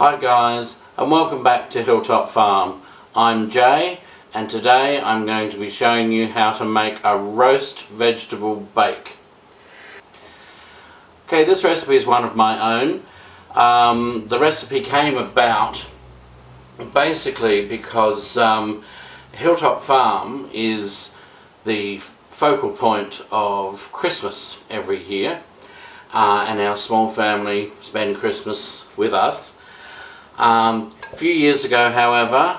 Hi guys, and welcome back to Hilltop Farm. I'm Jay, and today I'm going to be showing you how to make a roast vegetable bake. Okay, this recipe is one of my own. The recipe came about basically because Hilltop Farm is the focal point of Christmas every year, and our small family spend Christmas with us. A few years ago, however,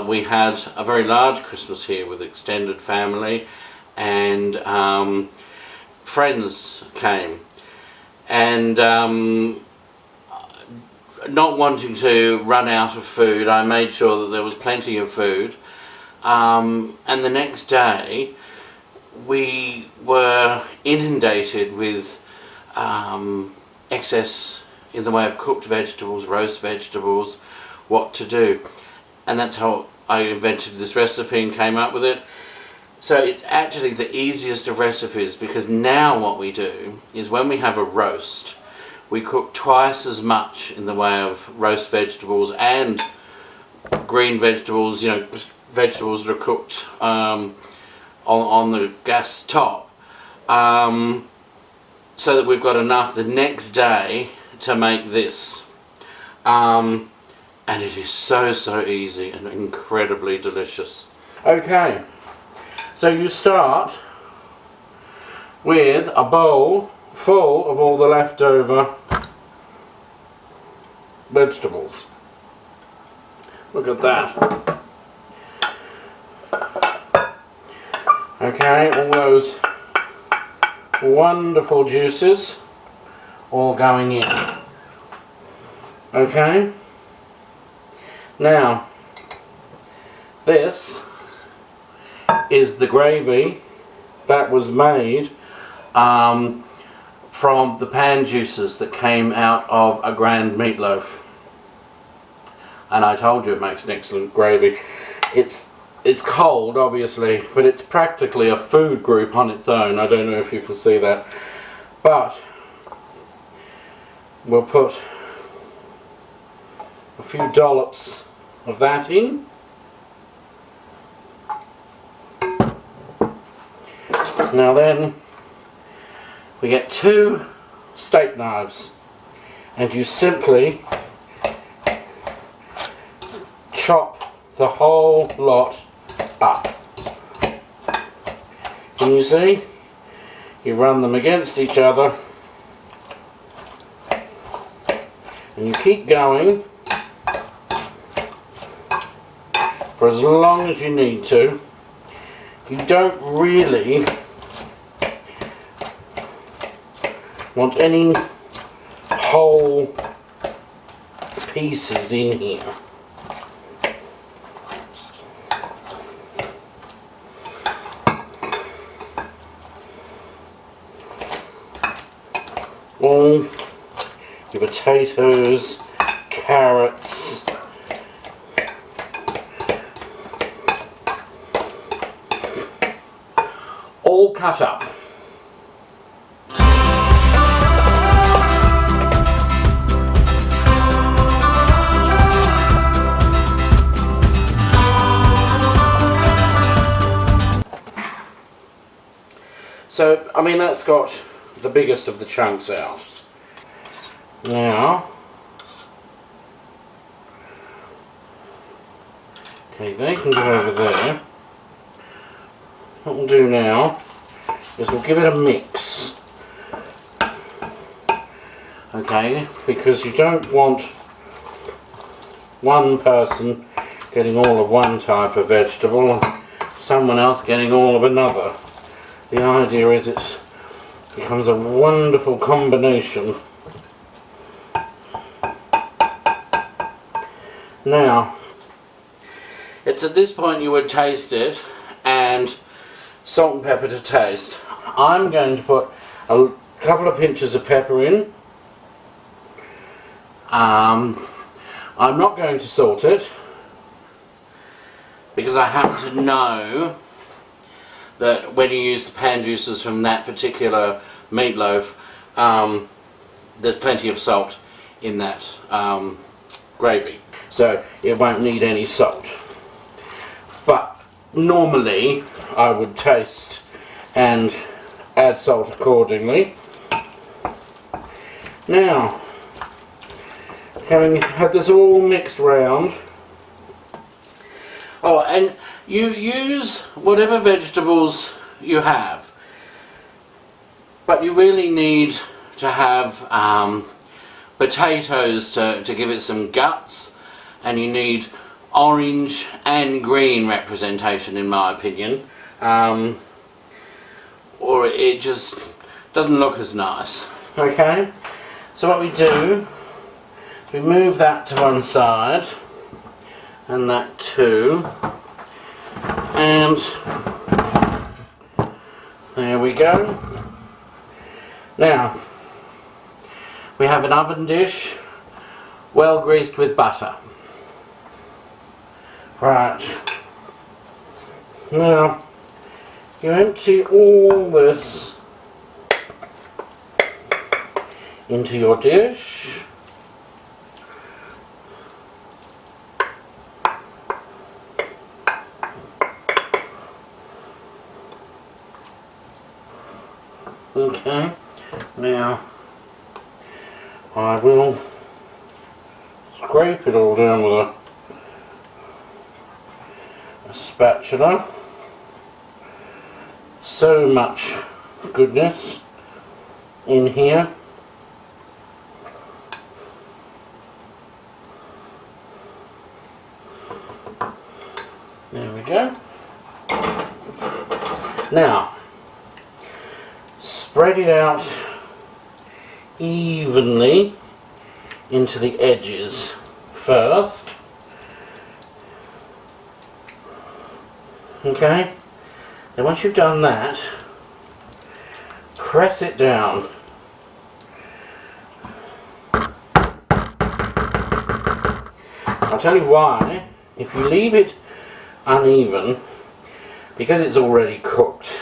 we had a very large Christmas here with extended family, and friends came, and not wanting to run out of food, I made sure that there was plenty of food, and the next day we were inundated with excess in the way of cooked vegetables, roast vegetables, what to do. And that's how I invented this recipe and came up with it. So it's actually the easiest of recipes, because now what we do is when we have a roast, we cook twice as much in the way of roast vegetables and green vegetables, you know, vegetables that are cooked on the gas top, so that we've got enough the next day to make this, and it is so easy and incredibly delicious. Okay, so you start with a bowl full of all the leftover vegetables. Look at that. Okay, all those wonderful juices all going in. Okay, now this is the gravy that was made from the pan juices that came out of a grand meatloaf, and I told you it makes an excellent gravy. It's cold obviously, but it's practically a food group on its own. I don't know if you can see that, but we'll put a few dollops of that in. Now then, we get 2 steak knives, and you simply chop the whole lot up. Can you see? You run them against each other, and you keep going for as long as you need to. You don't really want any whole pieces in here. All your potatoes, carrots, all cut up. So, I mean, that's got the biggest of the chunks out. Now, okay, they can go over there. What we'll do now is we'll give it a mix. Okay, because you don't want one person getting all of one type of vegetable and someone else getting all of another. The idea is it becomes a wonderful combination. Now, it's at this point you would taste it, and salt and pepper to taste. I'm going to put a couple of pinches of pepper in. I'm not going to salt it, because I happen to know that when you use the pan juices from that particular meatloaf, there's plenty of salt in that gravy, so it won't need any salt. But normally I would taste and add salt accordingly. Now, having had this all mixed round, oh, and you use whatever vegetables you have, but you really need to have potatoes to give it some guts, and you need orange and green representation, in my opinion, or it just doesn't look as nice. Okay, so what we do is we move that to one side and that too, and there we go. Now we have an oven dish well greased with butter. Right, now you empty all this into your dish. Okay, now I will scrape it all down with a spatula. So much goodness in here. There we go. Now, spread it out evenly into the edges first. Okay, then once you've done that, press it down. I'll tell you why. If you leave it uneven, because it's already cooked,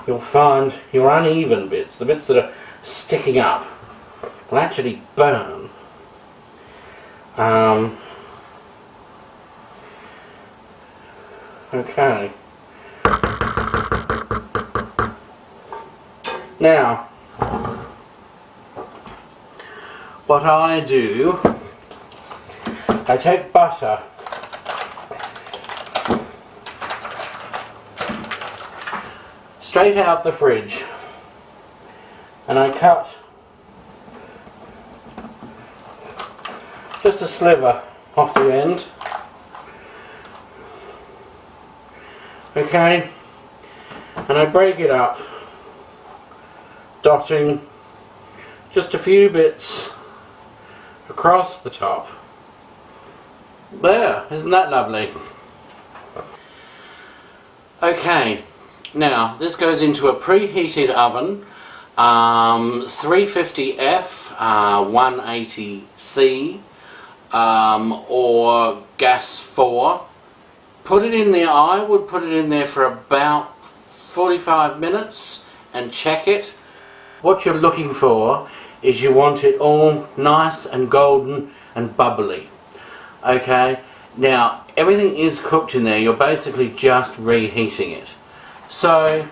you'll find your uneven bits, the bits that are sticking up, will actually burn. Okay. Now, what I do, I take butter straight out the fridge, and I cut just a sliver off the end. Okay, and I break it up, dotting just a few bits across the top. There, isn't that lovely? Okay, now this goes into a preheated oven, 350F, 180C, or gas 4. Put it in there, I would put it in there for about 45 minutes and check it. What you're looking for is you want it all nice and golden and bubbly. Okay, now everything is cooked in there, you're basically just reheating it. So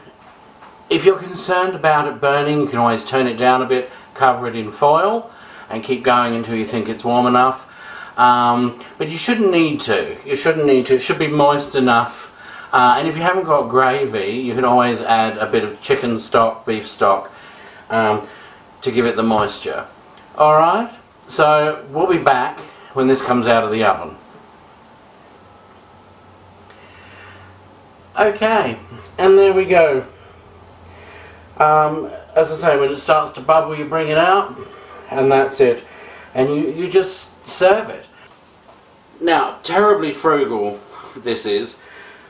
if you're concerned about it burning, you can always turn it down a bit, cover it in foil and keep going until you think it's warm enough. But you shouldn't need to. You shouldn't need to. It should be moist enough. And if you haven't got gravy, you can always add a bit of chicken stock, beef stock, to give it the moisture. Alright, so we'll be back when this comes out of the oven. Okay, and there we go. As I say, when it starts to bubble, you bring it out, and that's it. And you just serve it. Now, terribly frugal this is.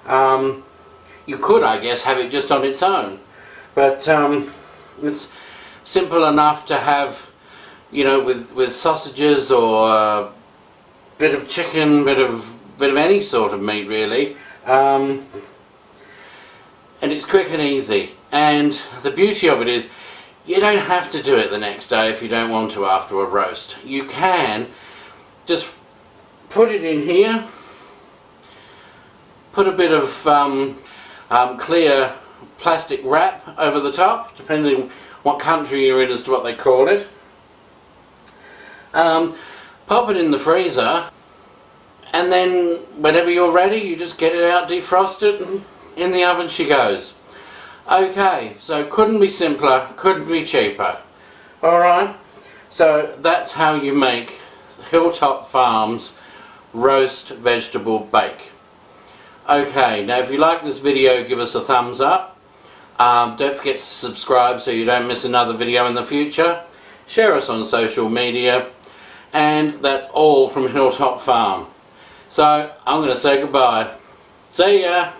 You could, I guess, have it just on its own, but it's simple enough to have, you know, with sausages or a bit of chicken, bit of any sort of meat really, and it's quick and easy. And the beauty of it is, you don't have to do it the next day if you don't want to after a roast. You can just put it in here, put a bit of clear plastic wrap over the top, depending on what country you're in as to what they call it. Pop it in the freezer, and then whenever you're ready, you just get it out, defrost it, and in the oven she goes. Okay, so couldn't be simpler, couldn't be cheaper. Alright, so that's how you make Hilltop Farms roast vegetable bake. Okay, now if you like this video, give us a thumbs up. Don't forget to subscribe so you don't miss another video in the future. Share us on social media. And that's all from Hilltop Farm. So I'm going to say goodbye. See ya!